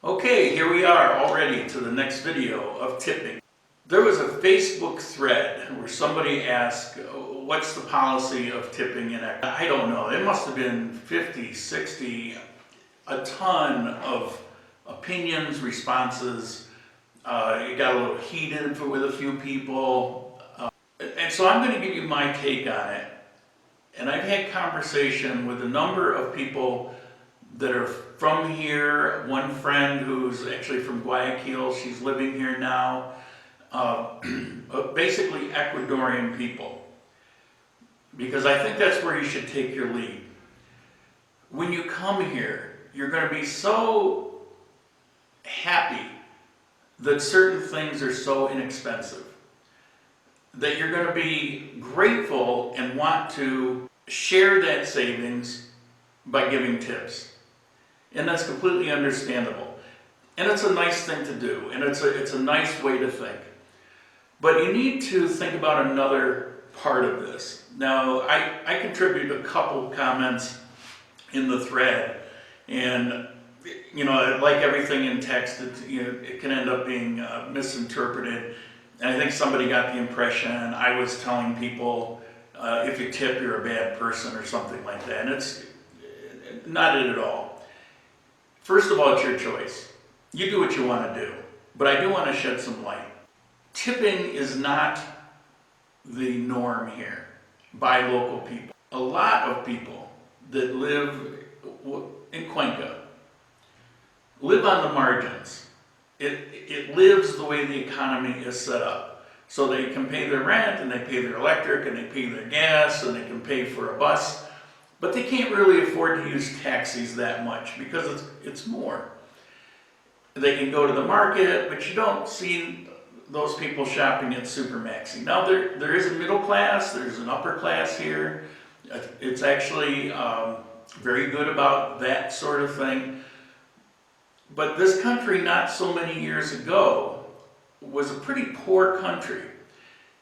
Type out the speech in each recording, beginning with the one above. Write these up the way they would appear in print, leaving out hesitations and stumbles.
Okay, here we are already to the next video of tipping. There was a Facebook thread where somebody asked, what's the policy of tipping in Ecuador? I don't know, it must have been 50, 60, a ton of opinions, responses. It got a little heated with a few people. And so I'm going to give you my take on it. And I've had conversation with a number of people that are from here. One friend who's actually from Guayaquil, she's living here now. Basically Ecuadorian people. Because I think that's where you should take your lead. When you come here, you're going to be so happy that certain things are so inexpensive that you're going to be grateful and want to share that savings by giving tips. And that's completely understandable. And it's a nice thing to do, and it's a nice way to think. But you need to think about another part of this. Now, I contribute a couple comments in the thread, and you know, like everything in text, it can end up being misinterpreted. And I think somebody got the impression I was telling people, if you tip, you're a bad person or something like that. And it's not it at all. First of all, it's your choice. You do what you want to do. But I do want to shed some light. Tipping is not the norm here by local people. A lot of people that live in Cuenca live on the margins. It lives the way the economy is set up. So they can pay their rent, and they pay their electric, and they pay their gas, and they can pay for a bus. But they can't really afford to use taxis that much because it's more. They can go to the market, but you don't see those people shopping at Supermaxi. Now there is a middle class, there's an upper class here. It's actually very good about that sort of thing. But this country, not so many years ago, was a pretty poor country.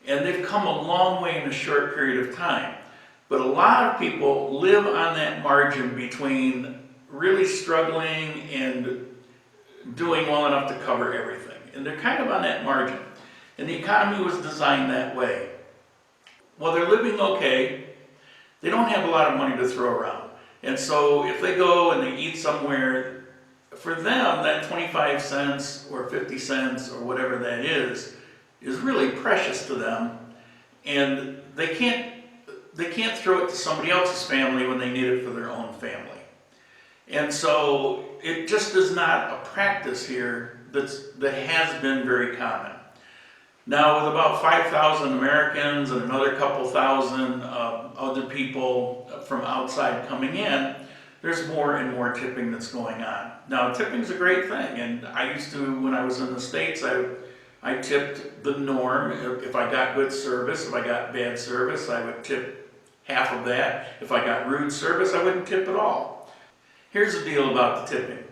And they've come a long way in a short period of time. But a lot of people live on that margin between really struggling and doing well enough to cover everything. And they're kind of on that margin. And the economy was designed that way. Well, they're living okay. They don't have a lot of money to throw around. And so if they go and they eat somewhere, for them, that 25 cents or 50 cents or whatever that is really precious to them. And they can't throw it to somebody else's family when they need it for their own family. And so it just is not a practice here that has been very common. Now, with about 5,000 Americans and another couple thousand other people from outside coming in, there's more and more tipping that's going on. Now, tipping's a great thing, and I used to, when I was in the States, I tipped the norm. If I got good service, if I got bad service, I would tip half of that. If I got rude service, I wouldn't tip at all. Here's the deal about the tipping.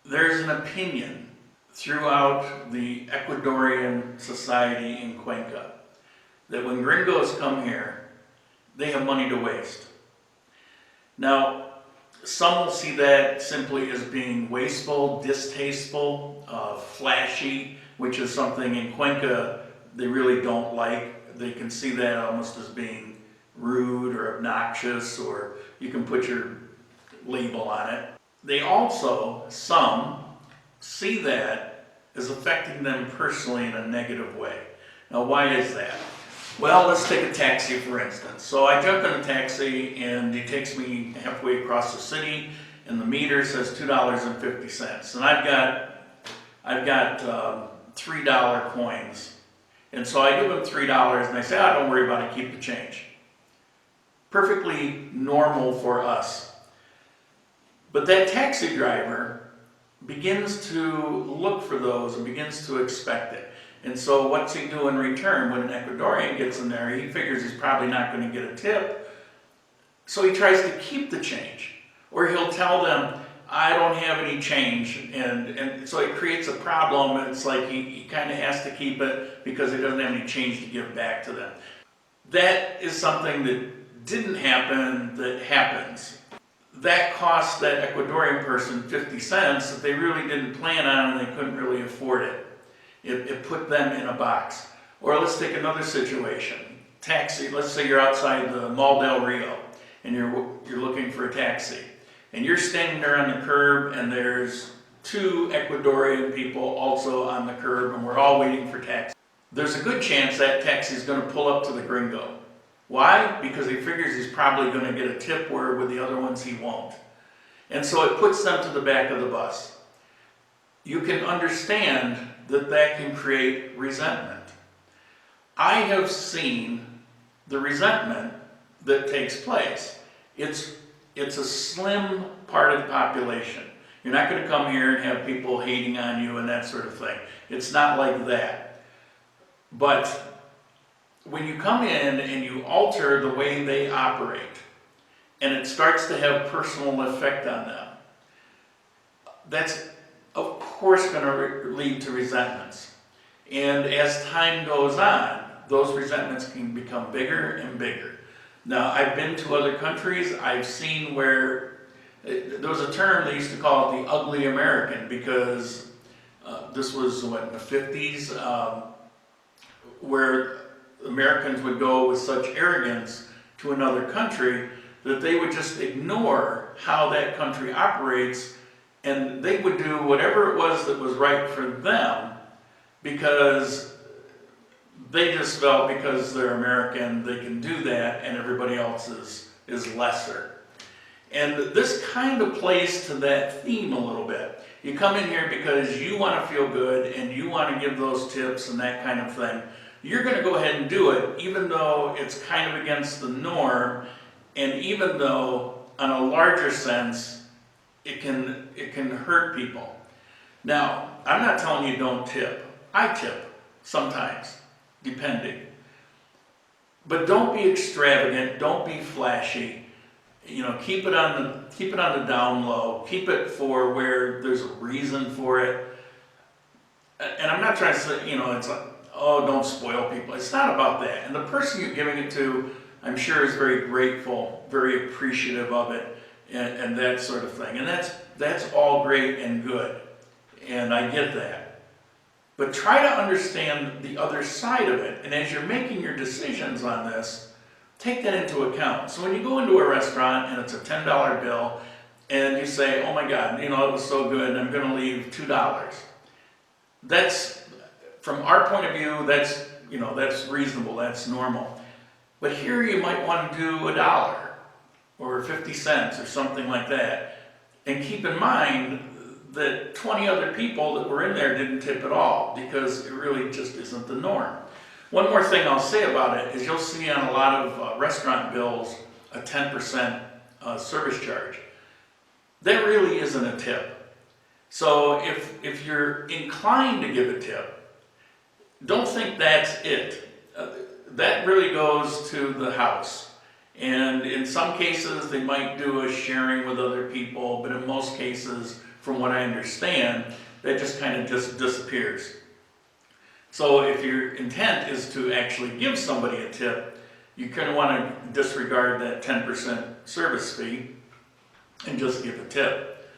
There's an opinion throughout the Ecuadorian society in Cuenca that when gringos come here, they have money to waste. Now, some will see that simply as being wasteful, distasteful, flashy, which is something in Cuenca they really don't like. They can see that almost as being rude or obnoxious, or you can put your label on it. They also, some, see that as affecting them personally in a negative way. Now, why is that? Well, let's take a taxi for instance. So I jumped in a taxi and he takes me halfway across the city and the meter says $2.50. And I've got $3 coins. And so I give him $3 and I say, oh, don't worry about it, keep the change. Perfectly normal for us. But that taxi driver begins to look for those and begins to expect it. And so what's he do in return? When an Ecuadorian gets in there, he figures he's probably not going to get a tip. So he tries to keep the change. Or he'll tell them, I don't have any change. And so it creates a problem. It's like he kind of has to keep it because he doesn't have any change to give back to them. That is something that didn't happen, that happens. that cost that Ecuadorian person 50 cents that they really didn't plan on and they couldn't really afford it. It put them in a box. Or let's take another situation. Taxi, let's say you're outside the Mall del Rio and you're looking for a taxi. And you're standing there on the curb and there's two Ecuadorian people also on the curb and we're all waiting for taxi. There's a good chance that taxi is going to pull up to the gringo. Why? Because he figures he's probably going to get a tip where with the other ones he won't. And so it puts them to the back of the bus. You can understand that that can create resentment. I have seen the resentment that takes place. It's a slim part of the population. You're not going to come here and have people hating on you and that sort of thing. It's not like that. But when you come in and you alter the way they operate, and it starts to have personal effect on them, that's of course going to lead to resentments. And as time goes on, those resentments can become bigger and bigger. Now, I've been to other countries. I've seen where there was a term they used to call it the ugly American, because this was what, in the 50s, where Americans would go with such arrogance to another country that they would just ignore how that country operates, and they would do whatever it was that was right for them because they just felt because they're American they can do that and everybody else is lesser. And this kind of plays to that theme a little bit. You come in here because you want to feel good and you want to give those tips and that kind of thing. You're going to go ahead and do it even though it's kind of against the norm, and even though on a larger sense it can hurt people. Now, I'm not telling you don't tip. I tip sometimes, depending. But don't be extravagant, don't be flashy. You know, keep it on the down low. Keep it for where there's a reason for it. And I'm not trying to say, you know, it's like, oh, don't spoil people. It's not about that. And the person you're giving it to, I'm sure, is very grateful, very appreciative of it, and that sort of thing. And that's all great and good. And I get that. But try to understand the other side of it. And as you're making your decisions on this, take that into account. So when you go into a restaurant and it's a $10 bill and you say, oh my God, you know, it was so good, and I'm going to leave $2. That's, from our point of view, that's reasonable, that's normal. But here you might want to do $1 or 50 cents or something like that. And keep in mind that 20 other people that were in there didn't tip at all, because it really just isn't the norm. One more thing I'll say about it is you'll see on a lot of restaurant bills a 10% service charge. That really isn't a tip. So if you're inclined to give a tip, don't think that's it. That really goes to the house. And in some cases, they might do a sharing with other people, but in most cases, from what I understand, that just kind of disappears. So if your intent is to actually give somebody a tip, you kind of want to disregard that 10% service fee and just give a tip.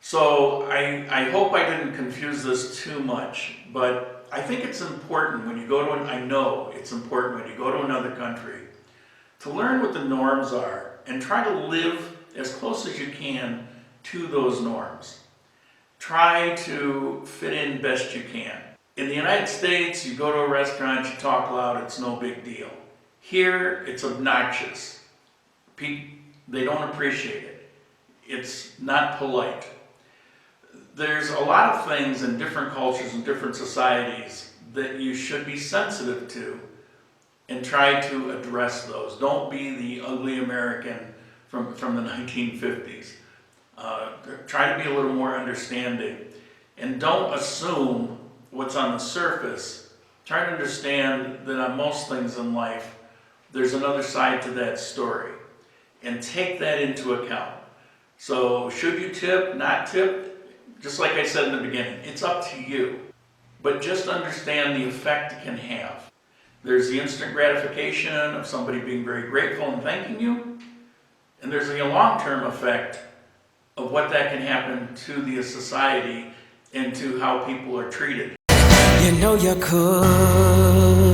So I hope I didn't confuse this too much, but I think it's important when you go to I know it's important when you go to another country to learn what the norms are and try to live as close as you can to those norms. Try to fit in best you can. In the United States, you go to a restaurant, you talk loud, it's no big deal. Here, it's obnoxious. They don't appreciate it. It's not polite. There's a lot of things in different cultures and different societies that you should be sensitive to and try to address those. Don't be the ugly American from the 1950s. Try to be a little more understanding. And don't assume what's on the surface. Try to understand that on most things in life, there's another side to that story. And take that into account. So should you tip, not tip? Just like I said in the beginning, it's up to you. But just understand the effect it can have. There's the instant gratification of somebody being very grateful and thanking you. And there's a long-term effect of what that can happen to the society and to how people are treated. You know you could.